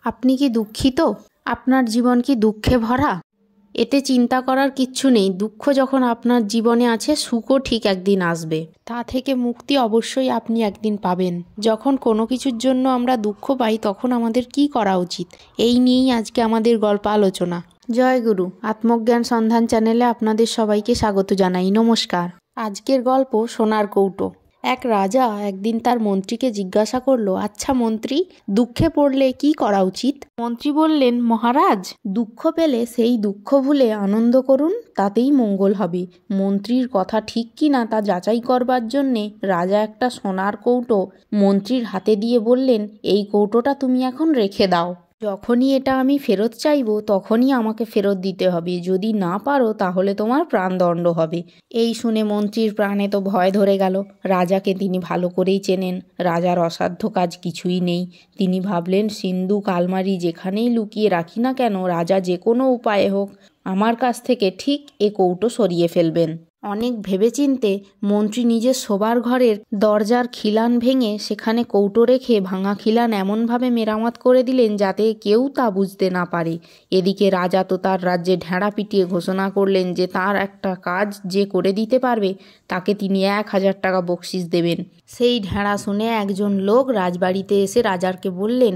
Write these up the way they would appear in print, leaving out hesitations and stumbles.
আপনি কি দুঃখিত? আপনার জীবন কি দুঃখে ভরা? এতে চিন্তা করার কিচ্ছু নেই। দুঃখ যখন আপনার জীবনে আছে, সুখও ঠিক একদিন আসবে। তা থেকে মুক্তি অবশ্যই আপনি একদিন পাবেন। যখন কোনো কিছুর জন্য আমরা দুঃখ পাই, তখন আমাদের কি করা উচিত, এই নিয়েই আজকে আমাদের গল্প আলোচনা। জয় গুরু। আত্মজ্ঞান সন্ধান চ্যানেলে আপনাদের সবাইকে স্বাগত জানাই। নমস্কার। আজকের গল্প সোনার কৌটো। এক রাজা একদিন তার মন্ত্রীকে জিজ্ঞাসা করলো, আচ্ছা মন্ত্রী, দুঃখে পড়লে কি করা উচিত? মন্ত্রী বললেন, মহারাজ, দুঃখ পেলে সেই দুঃখ ভুলে আনন্দ করুন, তাতেই মঙ্গল হবে। মন্ত্রীর কথা ঠিক কি না তা যাচাই করবার জন্যে রাজা একটা সোনার কৌটো মন্ত্রীর হাতে দিয়ে বললেন, এই কৌটোটা তুমি এখন রেখে দাও। যখনই এটা আমি ফেরত চাইবো তখনই আমাকে ফেরত দিতে হবে। যদি না পারো তাহলে তোমার প্রাণদণ্ড হবে। এই শুনে মন্ত্রীর প্রাণে তো ভয় ধরে গেল। রাজাকে তিনি ভালো করেই চেনেন। রাজার অসাধ্য কাজ কিছুই নেই। তিনি ভাবলেন, সিন্দুক আলমারি যেখানেই লুকিয়ে রাখি না কেন, রাজা যে কোনো উপায়ে হোক আমার কাছ থেকে ঠিক এ কৌটো সরিয়ে ফেলবেন। অনেক ভেবেচিন্তে মন্ত্রী নিজের শোবার ঘরের দরজার খিলান ভেঙে সেখানে কৌটো রেখে ভাঙা খিলান এমনভাবে মেরামত করে দিলেন যাতে কেউ তা বুঝতে না পারে। এদিকে রাজা তো তার রাজ্যে ঢেঁড়া পিটিয়ে ঘোষণা করলেন যে তার একটা কাজ যে করে দিতে পারবে তাকে তিনি 1000 টাকা বকশিস দেবেন। সেই ঢেঁড়া শুনে একজন লোক রাজবাড়িতে এসে রাজাকে বললেন,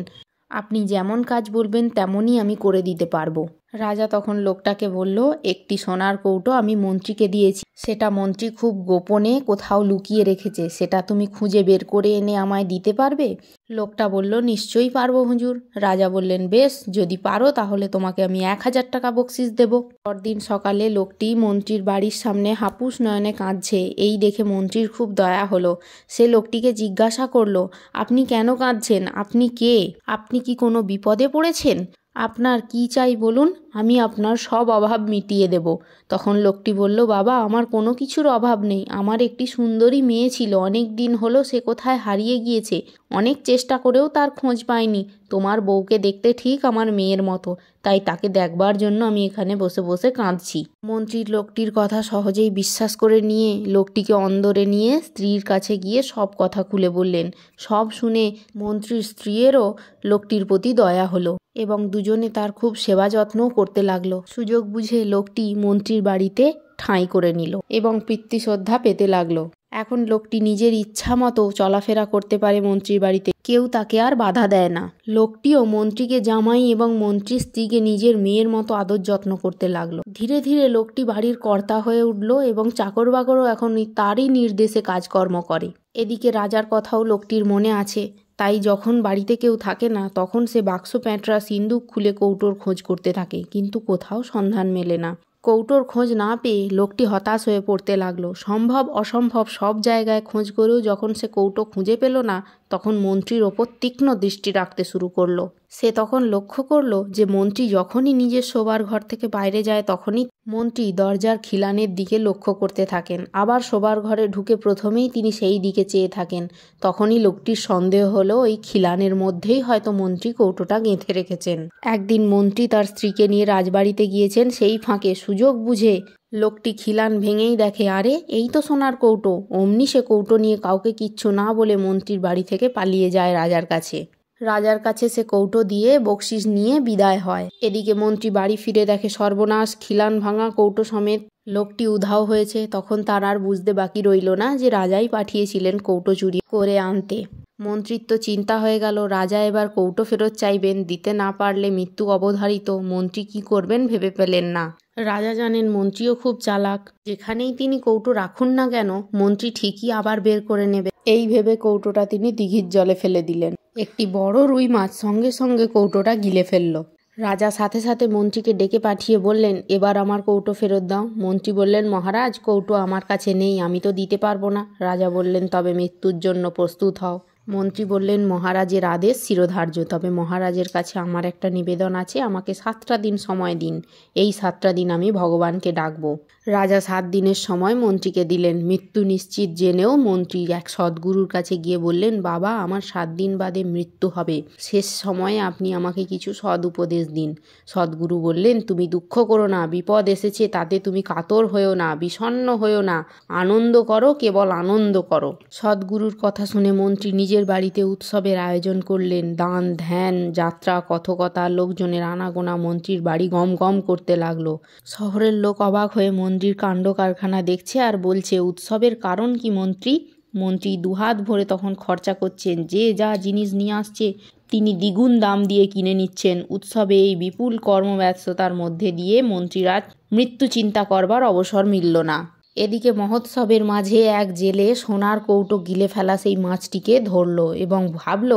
আপনি যেমন কাজ বলবেন তেমনই আমি করে দিতে পারবো। রাজা তখন লোকটাকে বলল, একটি সোনার কৌটো আমি মন্ত্রীকে দিয়েছি, সেটা মন্ত্রী খুব গোপনে কোথাও লুকিয়ে রেখেছে, সেটা তুমি খুঁজে বের করে এনে আমায় দিতে পারবে? লোকটা বলল, নিশ্চয়ই পারবো হুজুর। রাজা বললেন, বেশ, যদি পারো তাহলে তোমাকে আমি 1000 টাকা বকশিস দেব। পরদিন সকালে লোকটি মন্ত্রীর বাড়ির সামনে হাপুস নয়নে কাঁদছে। এই দেখে মন্ত্রীর খুব দয়া হলো। সে লোকটিকে জিজ্ঞাসা করলো, আপনি কেন কাঁদছেন? আপনি কে? আপনি কি কোনো বিপদে পড়েছেন? আপনার কি চাই বলুন, আমি আপনার সব অভাব মিটিয়ে দেব। তখন লোকটি বলল, বাবা, আমার কোনো কিছুর অভাব নেই। আমার একটি সুন্দরী মেয়ে ছিল, অনেক দিন হলো সে কোথায় হারিয়ে গিয়েছে। অনেক চেষ্টা করেও তার খোঁজ পাইনি। তোমার বউকে দেখতে ঠিক আমার মেয়ের মতো, তাই তাকে দেখবার জন্য আমি এখানে বসে বসে কাঁদছি। মন্ত্রী লোকটির কথা সহজেই বিশ্বাস করে নিয়ে লোকটিকে অন্দরে নিয়ে স্ত্রীর কাছে গিয়ে সব কথা খুলে বললেন। সব শুনে মন্ত্রীর স্ত্রীরও লোকটির প্রতি দয়া হলো এবং দুজনে তার খুব সেবা যত্নও করতে লাগলো। সুযোগ বুঝে লোকটি মন্ত্রীর বাড়িতে ঠাঁই করে নিল এবং পিতৃশ্রদ্ধা পেতে লাগলো। এখন লোকটি নিজের ইচ্ছা মতো চলাফেরা করতে পারে মন্ত্রীর বাড়িতে, কেউ তাকে আর বাধা দেয় না। লোকটিও মন্ত্রীকে জামাই এবং মন্ত্রীর স্ত্রীকে নিজের মেয়ের মতো আদর যত্ন করতে লাগলো। ধীরে ধীরে লোকটি বাড়ির কর্তা হয়ে উঠল এবং চাকর বাকরও এখন তারই নির্দেশে কাজকর্ম করে। এদিকে রাজার কথাও লোকটির মনে আছে, তাই যখন বাড়িতে কেউ থাকে না তখন সে বাক্স প্যাঁটরা সিন্দুক খুলে কৌটোর খোঁজ করতে থাকে, কিন্তু কোথাও সন্ধান মেলে না। কৌটোর খোঁজ না পেয়ে লোকটি হতাশ হয়ে পড়তে লাগলো। সম্ভব অসম্ভব সব জায়গায় খোঁজ করেও যখন সে কৌটো খুঁজে পেল না, তখন মন্ত্রীর ওপর তীক্ষ্ণ দৃষ্টি রাখতে শুরু করলো। সে তখন লক্ষ্য করলো যে মন্ত্রী যখনই নিজের শোবার ঘর থেকে বাইরে যায় তখনই মন্ত্রী দরজার খিলানের দিকে লক্ষ্য করতে থাকেন। আবার শোবার ঘরে ঢুকে প্রথমেই তিনি সেই দিকে চেয়ে থাকেন। তখনই লোকটির সন্দেহ হলো এই খিলানের মধ্যেই হয়তো মন্ত্রী কৌটোটা গেঁথে রেখেছেন। একদিন মন্ত্রী তার স্ত্রীকে নিয়ে রাজবাড়িতে গিয়েছেন। সেই ফাঁকে সুযোগ বুঝে লোকটি খিলান ভেঙেই দেখে, আরে এই তো সোনার কৌটো। অমনি সে কৌটো নিয়ে কাউকে কিচ্ছু না বলে মন্ত্রীর বাড়ি থেকে পালিয়ে যায় রাজার কাছে। রাজার কাছে সে কৌটো দিয়ে বকশিস নিয়ে বিদায় হয়। এদিকে মন্ত্রী বাড়ি ফিরে দেখে সর্বনাশ, খিলান ভাঙা কৌটো সমেত লোকটি উধাও হয়েছে। তখন তার আর বুঝতে বাকি রইল না যে রাজাই পাঠিয়েছিলেন কৌটো চুরি করে আনতে। মন্ত্রীর তো চিন্তা হয়ে গেল, রাজা এবার কৌটো ফেরত চাইবেন, দিতে না পারলে মৃত্যু অবধারিত। মন্ত্রী কি করবেন ভেবে পেলেন না। রাজা জানেন মন্ত্রীও খুব চালাক, যেখানেই তিনি কৌটো রাখুন না কেন মন্ত্রী ঠিকই আবার বের করে নেবে। এই ভেবে কৌটোটা তিনি দিঘির জলে ফেলে দিলেন। একটি বড় রুই মাছ সঙ্গে সঙ্গে কৌটোটা গিলে ফেলল। রাজা সাথে সাথে মন্ত্রীকে ডেকে পাঠিয়ে বললেন, এবার আমার কৌটো ফেরত দাও। মন্ত্রী বললেন, মহারাজ, কৌটো আমার কাছে নেই, আমি তো দিতে পারবো না। রাজা বললেন, তবে মৃত্যুর জন্য প্রস্তুত হও। মন্ত্রী বললেন, মহারাজের আদেশ শিরোধার্য, তবে মহারাজের কাছে আমার একটা নিবেদন আছে, আমাকে 7টা দিন সময় দিন। এই 7টা দিন আমি ভগবানকে ডাকবো। রাজা 7 দিনের সময় মন্ত্রীকে দিলেন। মৃত্যু নিশ্চিত জেনেও মন্ত্রী এক সদ্গুরুর কাছে গিয়ে বললেন, বাবা, আমার 7 দিন বাদে মৃত্যু হবে, শেষ সময়ে আপনি আমাকে কিছু সদ উপদেশ দিন। সদ্গুরু বললেন, তুমি দুঃখ করো না, বিপদ এসেছে তাতে তুমি কাতর হয়েও না, বিষণ্ণ হয়েও না, আনন্দ করো, কেবল আনন্দ করো। সদ্গুরুর কথা শুনে মন্ত্রী নিজের নিজের বাড়িতে উৎসবের আয়োজন করলেন। দান ধ্যান যাত্রা কথকতা, লোকজনের আনাগোনা, মন্ত্রীর বাড়ি গম গম করতে লাগলো। শহরের লোক অবাক হয়ে মন্ত্রীর কাণ্ড কারখানা দেখছে আর বলছে, উৎসবের কারণ কি মন্ত্রী? মন্ত্রী দুহাত ভরে তখন খরচা করছেন। যে যা জিনিস নিয়ে আসছে তিনি দ্বিগুণ দাম দিয়ে কিনে নিচ্ছেন। উৎসবে এই বিপুল কর্মব্যস্ততার মধ্যে দিয়ে মন্ত্রীর আজ মৃত্যু চিন্তা করবার অবসর মিলল না। এদিকে মহোৎসবের মাঝে এক জেলে সোনার কৌটো গিলে ফেলা সেই মাছটিকে ধরল এবং ভাবল,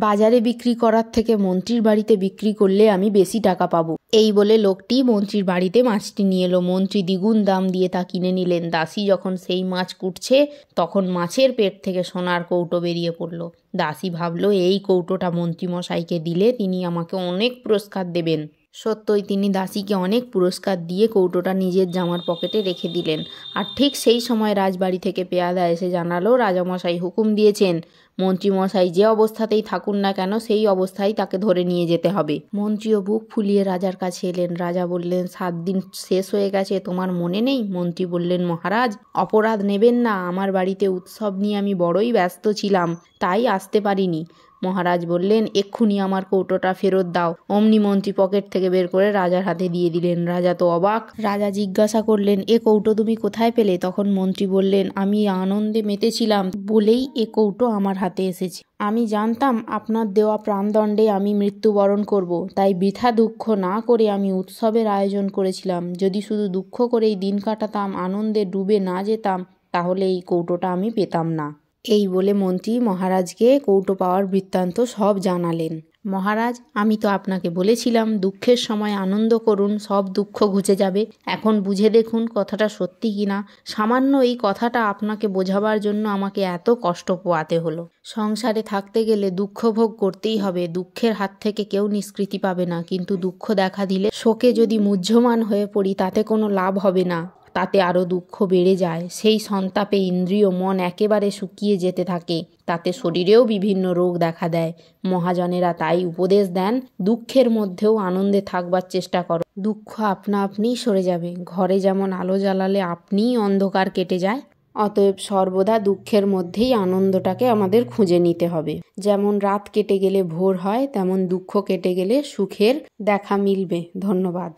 বাজারে বিক্রি করার থেকে মন্ত্রীর বাড়িতে বিক্রি করলে আমি বেশি টাকা পাবো। এই বলে লোকটি মন্ত্রীর বাড়িতে মাছটি নিয়ে এলো। মন্ত্রী দ্বিগুণ দাম দিয়ে তা কিনে নিলেন। দাসী যখন সেই মাছ কুটছে তখন মাছের পেট থেকে সোনার কৌটো বেরিয়ে পড়ল। দাসী ভাবল, এই কৌটোটা মন্ত্রীমশাইকে দিলে তিনি আমাকে অনেক পুরস্কার দেবেন। সত্যই তিনি দাসীকে অনেক পুরস্কার দিয়ে কৌটোটা নিজের জামার পকেটে রেখে দিলেন। আর ঠিক সেই সময় রাজবাড়ি থেকে পেয়াদা এসে জানালো, রাজামশাই হুকুম দিয়েছেন মন্ত্রীমশাই যে অবস্থাতেই থাকুন না কেন সেই অবস্থায় তাকে ধরে নিয়ে যেতে হবে। মন্ত্রীও বুক ফুলিয়ে রাজার কাছে এলেন। রাজা বললেন, 7 দিন শেষ হয়ে গেছে, তোমার মনে নেই? মন্ত্রী বললেন, মহারাজ অপরাধ নেবেন না, আমার বাড়িতে উৎসব নিয়ে আমি বড়ই ব্যস্ত ছিলাম, তাই আসতে পারিনি। মহারাজ বললেন, এক্ষুনি আমার কৌটোটা ফেরত দাও। অমনি মন্ত্রী পকেট থেকে বের করে রাজার হাতে দিয়ে দিলেন। রাজা তো অবাক। রাজা জিজ্ঞাসা করলেন, এ কৌটো তুমি কোথায় পেলে? তখন মন্ত্রী বললেন, আমি আনন্দে মেতেছিলাম বলেই এ কৌটো আমার হাতে এসেছে। আমি জানতাম আপনার দেওয়া প্রাণদণ্ডে আমি মৃত্যুবরণ করব, তাই বৃথা দুঃখ না করে আমি উৎসবের আয়োজন করেছিলাম। যদি শুধু দুঃখ করেই দিন কাটাতাম, আনন্দে ডুবে না যেতাম, তাহলে এই কৌটোটা আমি পেতাম না। এই বলে মন্ত্রী মহারাজকে কৌটো পাওয়ার বৃত্তান্ত সব জানালেন। মহারাজ, আমি তো আপনাকে বলেছিলাম দুঃখের সময় আনন্দ করুন, সব দুঃখ ঘুচে যাবে। এখন বুঝে দেখুন কথাটা সত্যি কিনা। সামান্য এই কথাটা আপনাকে বোঝাবার জন্য আমাকে এত কষ্ট পোয়াতে হলো। সংসারে থাকতে গেলে দুঃখ ভোগ করতেই হবে। দুঃখের হাত থেকে কেউ নিষ্কৃতি পাবে না, কিন্তু দুঃখ দেখা দিলে শোকে যদি মুহ্যমান হয়ে পড়ি তাতে কোনো লাভ হবে না, তাতে আরও দুঃখ বেড়ে যায়। সেই সন্তাপে ইন্দ্রিয় মন একেবারে শুকিয়ে যেতে থাকে, তাতে শরীরেও বিভিন্ন রোগ দেখা দেয়। মহাজনেরা তাই উপদেশ দেন, দুঃখের মধ্যেও আনন্দে থাকবার চেষ্টা করো। দুঃখ আপনা আপনিই সরে যাবে। ঘরে যেমন আলো জ্বালালে আপনিই অন্ধকার কেটে যায়, অতএব সর্বদা দুঃখের মধ্যেই আনন্দটাকে আমাদের খুঁজে নিতে হবে। যেমন রাত কেটে গেলে ভোর হয়, তেমন দুঃখ কেটে গেলে সুখের দেখা মিলবে। ধন্যবাদ।